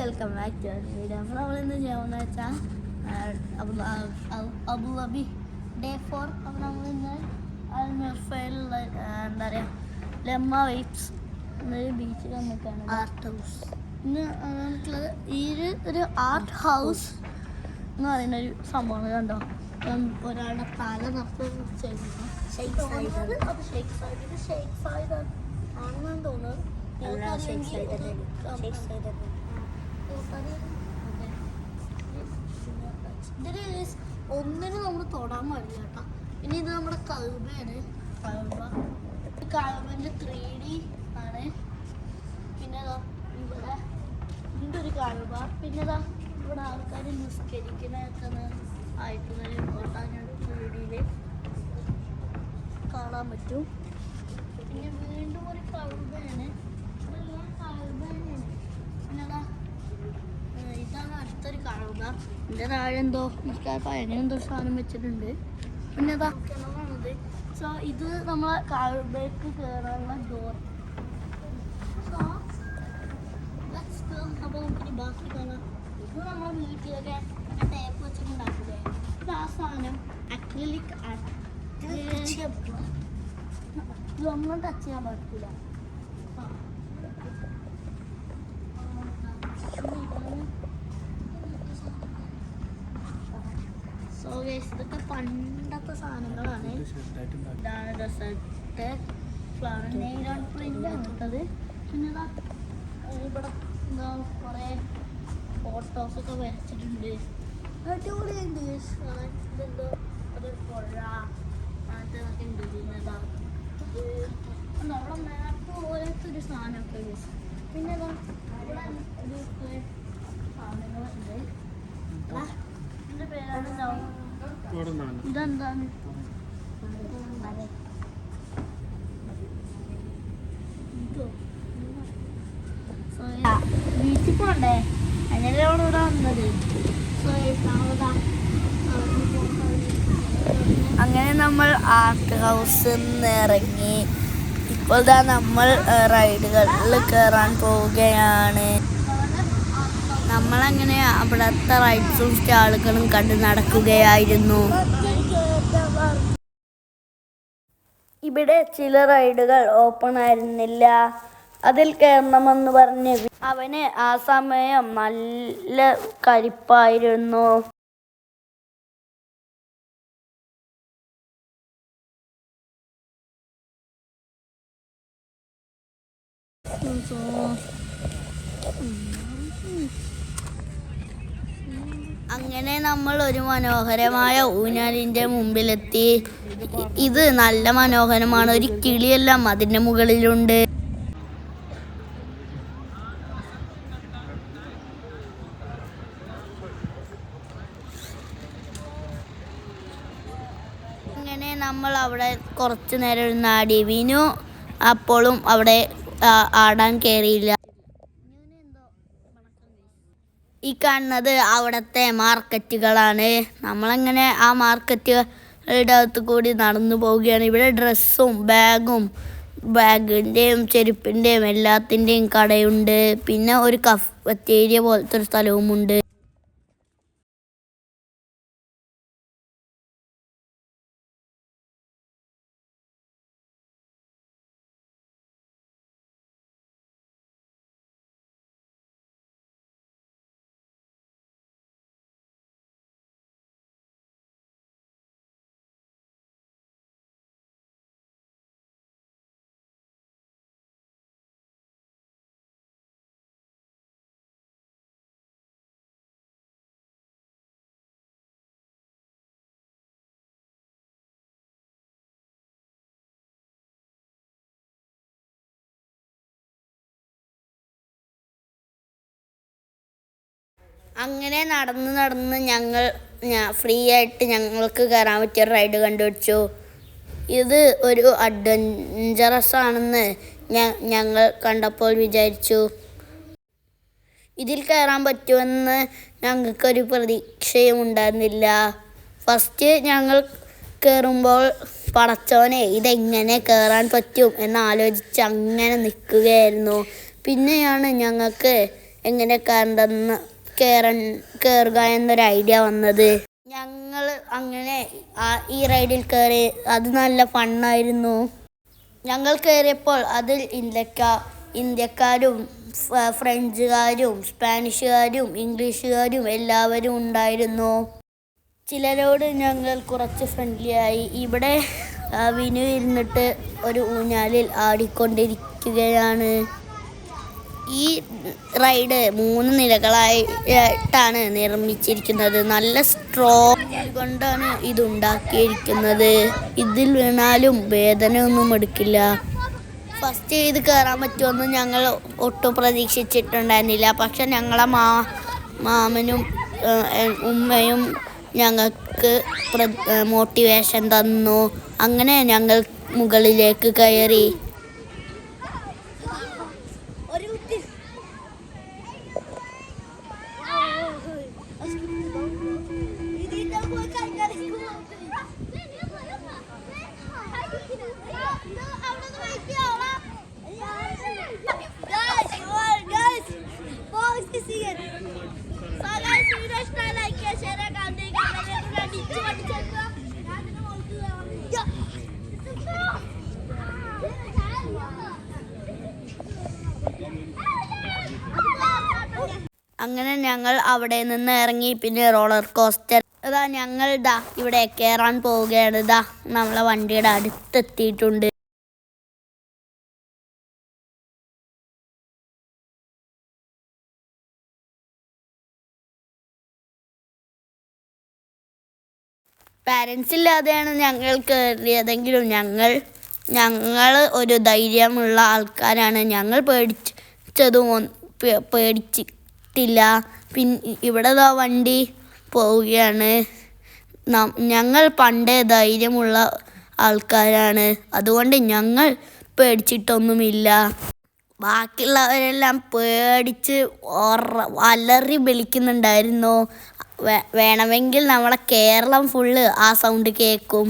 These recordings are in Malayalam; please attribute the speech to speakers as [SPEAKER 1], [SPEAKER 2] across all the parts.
[SPEAKER 1] Welcome back to video. അപ്പോൾ നമ്മളിന്ന് ചെയ്യാമെന്ന് വെച്ചാൽ അബുദാബി ഡേ 4. അപ്പോൾ നമ്മളിന്ന് അൽമർഫയിലുള്ള എന്താ പറയുക ലെമ്മ വൈബ്സ് എന്നൊരു ബീച്ചിൽ വന്നിട്ടാണ് ആർട്ട് ഹൗസ്. ഇന്ന് നമുക്കുള്ളത് ഈ ഒരു ആർട്ട് ഹൗസ് എന്ന് പറയുന്ന ഒരു സംഭവമാണ്. കണ്ടോ, ഒരാളുടെ തല നടത്തുന്ന ഷെയ്ഖ് സായിദ് ആണെന്നാണ് തോന്നുന്നത്. ഒന്നിനും നമ്മൾ തൊടാൻ പാടില്ല കേട്ടോ. പിന്നെ ഇത് നമ്മുടെ കഅബയാണ്. കഅബന്റെ 3D ആണ്. പിന്നെ ഇവിടെ ഒരു കഅബ. പിന്നെ ഇവിടെ ആൾക്കാർ നിസ്കരിക്കുന്നതൊക്കെ ആയിട്ടുള്ളൊരു ഫോട്ടോ 3D കാണാൻ പറ്റും. പിന്നെ വീണ്ടും ഒരു കഅബയാണ്. ഇതാണ് അടുത്തൊരു കഅബ. ഇതിൻ്റെ താഴെ എന്തോ പഴനെന്തോ സാധനം വെച്ചിട്ടുണ്ട്. പിന്നെ കിണറാണിത്. സോ ഇത് നമ്മളെ കഅബയ്ക്ക് കയറാനുള്ള ഡോർ. സോ അപ്പോൾ നമുക്കിനി ബാക്കി കാണാം. ഇത് നമ്മളെ വീട്ടിലൊക്കെ ടേപ്പ് വെച്ചിട്ടുണ്ടാക്കില്ലേ, ഇത് ആ സാധനം അക്രിലിക് ആർട്ട്. ഇതൊന്നും ടച്ച് ചെയ്യാൻ പറ്റില്ല. സോ ഗൈസ്, ഇതൊക്കെ പണ്ടത്തെ സാധനങ്ങളാണ്. ഇതാണ് desert flower nail art print അങ്ങനത്തത്. പിന്നെ ഇവിടെ എന്താ കുറേ ഫോട്ടോസൊക്കെ വരച്ചിട്ടുണ്ട്. അടിപൊളിയുണ്ട്. ഇതെന്തോ ഒരു പുഴ അങ്ങനത്തെ ഉണ്ട്. പിന്നെ അവിടെ മാപ്പ് പോലത്തെ ഒരു സാധനമൊക്കെ. പിന്നെ ഇവിടെ ഒരു സാധനങ്ങളുണ്ട്. ഇതിൻ്റെ പേരാണ് ഇതെന്താണ് ബീച്ചിൽ പോണ്ടേ, അതിനെല്ലാം ഇവിടെ വന്നത്. അങ്ങനെ നമ്മൾ ആർട്ട് ഹൗസിൽ നിന്ന് ഇറങ്ങി. ഇപ്പോൾ നമ്മൾ റൈഡുകളിൽ കയറാൻ പോവുകയാണ്. നമ്മളങ്ങനെ അവിടുത്തെ റൈഡ്സും സ്റ്റാളുകളും കണ്ട് നടക്കുകയായിരുന്നു. ഇവിടെ ചില റൈഡുകൾ ഓപ്പൺ ആയിരുന്നില്ല. അതിൽ കയറണമെന്ന് പറഞ്ഞ് അവന് ആ സമയം നല്ല കലിപ്പായിരുന്നു. അങ്ങനെ നമ്മൾ ഒരു മനോഹരമായ ഊഞ്ഞാലിൻ്റെ മുമ്പിലെത്തി. ഇത് നല്ല മനോഹരമാണ്. ഒരു കിളിയെല്ലാം അതിൻ്റെ മുകളിലുണ്ട്. അങ്ങനെ നമ്മൾ അവിടെ കുറച്ച് നേരം ഇരുന്നാടി. വിനു അപ്പോഴും അവിടെ ആടാൻ കയറിയില്ല. ഈ കാണുന്നത് അവിടുത്തെ മാർക്കറ്റുകളാണ്. നമ്മളങ്ങനെ ആ മാർക്കറ്റുകളുടെ അകത്ത് കൂടി നടന്നു പോവുകയാണ്. ഇവിടെ ഡ്രസ്സും ബാഗിൻ്റെയും ചെരുപ്പിൻ്റെയും എല്ലാത്തിൻ്റെയും കടയുണ്ട്. പിന്നെ ഒരു കഫറ്റേരിയ പോലത്തെ ഒരു സ്ഥലവുമുണ്ട്. അങ്ങനെ നടന്ന് ഞങ്ങൾ ഫ്രീ ആയിട്ട് ഞങ്ങൾക്ക് കയറാൻ പറ്റിയ റൈഡ് കണ്ടുപിടിച്ചു. ഇത് ഒരു അഡ്വഞ്ചറസ് ആണെന്ന് ഞങ്ങൾ കണ്ടപ്പോൾ വിചാരിച്ചു. ഇതിൽ കയറാൻ പറ്റുമെന്ന് ഞങ്ങൾക്കൊരു പ്രതീക്ഷയും ഉണ്ടായിരുന്നില്ല. ഫസ്റ്റ് ഞങ്ങൾ കയറുമ്പോൾ പടച്ചോനെ ഇതെങ്ങനെ കയറാൻ പറ്റും എന്നാലോചിച്ച് അങ്ങനെ നിൽക്കുകയായിരുന്നു. പിന്നെയാണ് ഞങ്ങൾക്ക് എങ്ങനെ കയറുക എന്നൊരു ഐഡിയ വന്നത്. ഞങ്ങൾ അങ്ങനെ ഈ റൈഡിൽ കയറി. അത് നല്ല ഫണ്ണായിരുന്നു. ഞങ്ങൾ കയറിയപ്പോൾ അതിൽ ഇന്ത്യക്കാരും ഫ്രഞ്ചുകാരും സ്പാനിഷുകാരും ഇംഗ്ലീഷുകാരും എല്ലാവരും ഉണ്ടായിരുന്നു. ചിലരോട് ഞങ്ങൾ കുറച്ച് ഫ്രണ്ട്ലി ആയി. ഇവിടെ വിനു ഇരുന്നിട്ട് ഒരു ഊഞ്ഞാലിൽ ആടിക്കൊണ്ടിരിക്കുകയാണ്. ഈ റൈഡ് 3 നിലകളായിട്ടാണ് നിർമ്മിച്ചിരിക്കുന്നത്. നല്ല സ്ട്രോങ് കൊണ്ടാണ് ഇതുണ്ടാക്കിയിരിക്കുന്നത്. ഇതിൽ വീണാലും വേദനയൊന്നും എടുക്കില്ല. ഫസ്റ്റ് ഇത് കയറാൻ പറ്റുമെന്ന് ഞങ്ങൾ ഒട്ടും പ്രതീക്ഷിച്ചിട്ടുണ്ടായിരുന്നില്ല. പക്ഷെ ഞങ്ങളെ മാമനും ഉമ്മയും ഞങ്ങൾക്ക് മോട്ടിവേഷൻ തന്നു. അങ്ങനെ ഞങ്ങൾ മുകളിലേക്ക് കയറി. അങ്ങനെ ഞങ്ങൾ അവിടെ നിന്ന് ഇറങ്ങി. പിന്നെ റോളർ കോസ്റ്റർ ഞങ്ങൾ ഇവിടെ കയറാൻ പോവുകയാണ്. നമ്മളെ വണ്ടിയുടെ അടുത്തെത്തിയിട്ടുണ്ട്. പാരൻസ് ഇല്ലാതെയാണ് ഞങ്ങൾ കയറിയതെങ്കിലും ഞങ്ങൾ ഒരു ധൈര്യമുള്ള ആൾക്കാരാണ്. ഞങ്ങൾ പേടിച്ചിട്ടില്ല. പിന്നെ ഇവിടെ വണ്ടി പോവുകയാണ്. ഞങ്ങൾ പണ്ടേ ധൈര്യമുള്ള ആൾക്കാരാണ്. അതുകൊണ്ട് ഞങ്ങൾ പേടിച്ചിട്ടൊന്നുമില്ല. ബാക്കിയുള്ളവരെല്ലാം പേടിച്ച് അലറി വിളിക്കുന്നുണ്ടായിരുന്നു. വേണമെങ്കിൽ നമ്മളെ കേരളം ഫുള്ള് ആ സൗണ്ട് കേൾക്കും.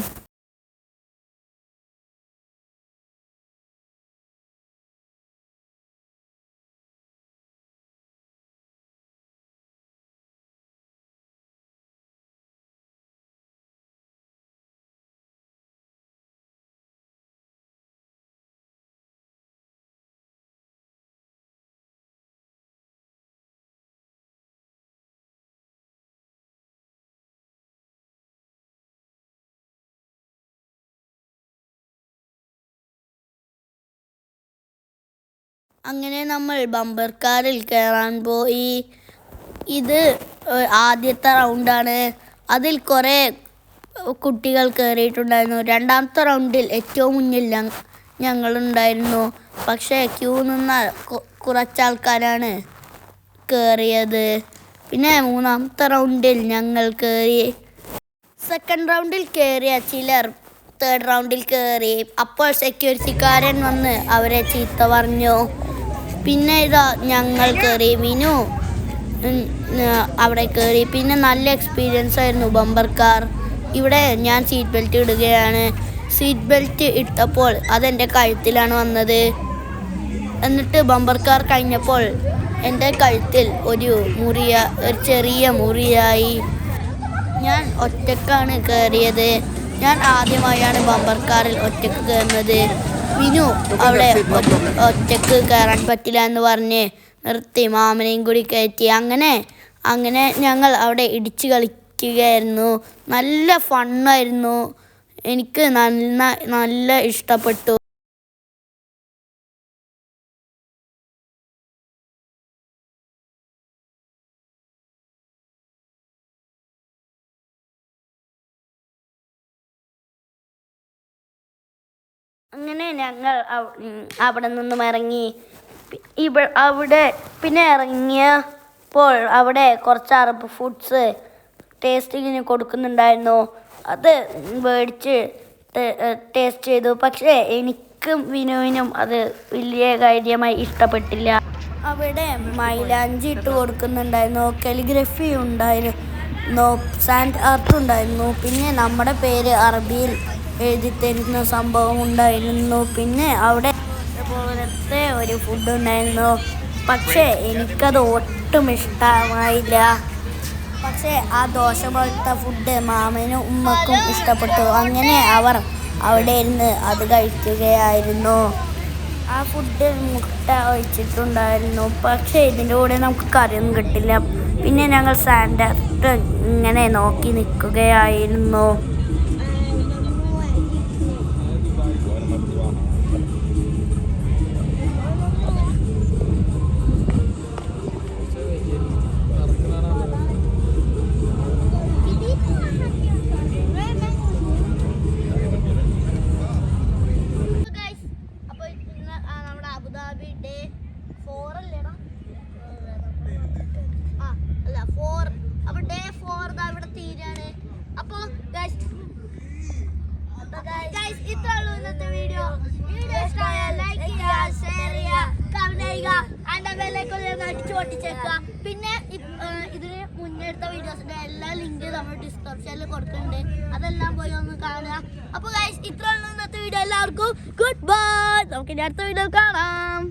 [SPEAKER 1] അങ്ങനെ നമ്മൾ ബമ്പർ കാറിൽ കയറാൻ പോയി. ഇത് ആദ്യത്തെ റൗണ്ടാണ്. അതിൽ കുറേ കുട്ടികൾ കയറിയിട്ടുണ്ടായിരുന്നു. രണ്ടാമത്തെ റൗണ്ടിൽ ഏറ്റവും മുന്നിൽ ഞങ്ങളുണ്ടായിരുന്നു. പക്ഷേ ക്യൂ നിന്ന കുറച്ചാൾക്കാരാണ് കയറിയത്. പിന്നെ മൂന്നാമത്തെ റൗണ്ടിൽ ഞങ്ങൾ കയറി. സെക്കൻഡ് റൗണ്ടിൽ കയറിയ ചിലർ തേർഡ് റൗണ്ടിൽ കയറി. അപ്പോൾ സെക്യൂരിറ്റിക്കാരൻ വന്ന് അവരെ ചീത്ത പറഞ്ഞു. പിന്നെ ഞങ്ങൾ കയറി. വിനു അവിടെ കയറി. പിന്നെ നല്ല എക്സ്പീരിയൻസ് ആയിരുന്നു ബമ്പർ കാർ. ഇവിടെ ഞാൻ സീറ്റ് ബെൽറ്റ് ഇടുകയാണ്. സീറ്റ് ബെൽറ്റ് ഇട്ടപ്പോൾ അതെൻ്റെ കഴുത്തിലാണ് വന്നത്. എന്നിട്ട് ബമ്പർ കാർ കഴിഞ്ഞപ്പോൾ എൻ്റെ കഴുത്തിൽ ഒരു ചെറിയ മുറിയായി. ഞാൻ ഒറ്റക്കാണ് കയറിയത്. ഞാൻ ആദ്യമായാണ് ബമ്പർ കാറിൽ ഒറ്റക്ക് കയറുന്നത്. വിനു അവിടെ ഒറ്റക്ക് കയറാൻ പറ്റില്ല എന്ന് പറഞ്ഞ് നിർത്തി. മാമനെയും കൂടി കയറ്റി. അങ്ങനെ ഞങ്ങൾ അവിടെ ഇടിച്ച് കളിക്കുകയായിരുന്നു. നല്ല ഫണ്ണായിരുന്നു. എനിക്ക് നല്ല ഇഷ്ടപ്പെട്ടു. അങ്ങനെ ഞങ്ങൾ അവിടെ നിന്നും ഇറങ്ങി. അവിടെ പിന്നെ ഇറങ്ങിയപ്പോൾ അവിടെ കുറച്ച് അറബ് ഫുഡ്സ് ടേസ്റ്റിങ്ങിന് കൊടുക്കുന്നുണ്ടായിരുന്നു. അത് മേടിച്ച് ടേസ്റ്റ് ചെയ്തു. പക്ഷേ എനിക്കും വിനുവിനും അത് വലിയ കാര്യമായി ഇഷ്ടപ്പെട്ടില്ല. അവിടെ മൈലാഞ്ചി ഇട്ട് കൊടുക്കുന്നുണ്ടായിരുന്നു. കാലിഗ്രഫി ഉണ്ടായിരുന്നു. സാൻഡ് ആർട്ട് ഉണ്ടായിരുന്നു. പിന്നെ നമ്മുടെ പേര് അറബിയിൽ എഴുതി തരുന്ന സംഭവം ഉണ്ടായിരുന്നു. പിന്നെ അവിടെ പോലത്തെ ഒരു ഫുഡ് ഉണ്ടായിരുന്നു. പക്ഷേ എനിക്കത് ഒട്ടും ഇഷ്ടമായില്ല. പക്ഷേ ആ ദോശ പോലത്തെ ഫുഡ് മാമനും ഉമ്മക്കും ഇഷ്ടപ്പെട്ടു. അങ്ങനെ അവർ അവിടെ ഇരുന്ന് അത് കഴിക്കുകയായിരുന്നു. ആ ഫുഡിൽ മുട്ട ഒഴിച്ചിട്ടുണ്ടായിരുന്നു. പക്ഷേ ഇതിൻ്റെ കൂടെ നമുക്ക് കറിയൊന്നും കിട്ടില്ല. പിന്നെ ഞങ്ങൾ സാൻഡ്വിച്ച് ഇങ്ങനെ നോക്കി നിൽക്കുകയായിരുന്നു. അബുദാബി ഡേ 4 അല്ലേടാ? അല്ല 4. അപ്പോൾ ഡേ 4 ഇവിടെ തീരാണ്. അപ്പോൾ ഗൈസ് ഇത്രയുള്ളൂ ഇന്നത്തെ വീഡിയോ. ഇഷ്ടമായാൽ ലൈക്ക് ചെയ്യുക, ഷെയർ ചെയ്യുക, കമന്റ് ചെയ്യുക, അതിൻ്റെ ബെല്ലൈക്കൺ അടിച്ചു പൊട്ടിച്ചേക്കുക. പിന്നെ ഇതിന് മുന്നെടുത്ത വീഡിയോസിൻ്റെ എല്ലാ ലിങ്ക് നമ്മൾ ഡിസ്ക്രിപ്ഷനിൽ കൊടുക്കുന്നുണ്ട്. അതെല്ലാം പോയി ഒന്ന് കാണുക. അപ്പോൾ ഗൈസ് ഇത്രയുള്ളൂ ഇന്നത്തെ വീഡിയോ. എല്ലാവർക്കും ഗുഡ് ബൈ. നമുക്ക് ഇനി അടുത്ത വീഡിയോ കാണാം.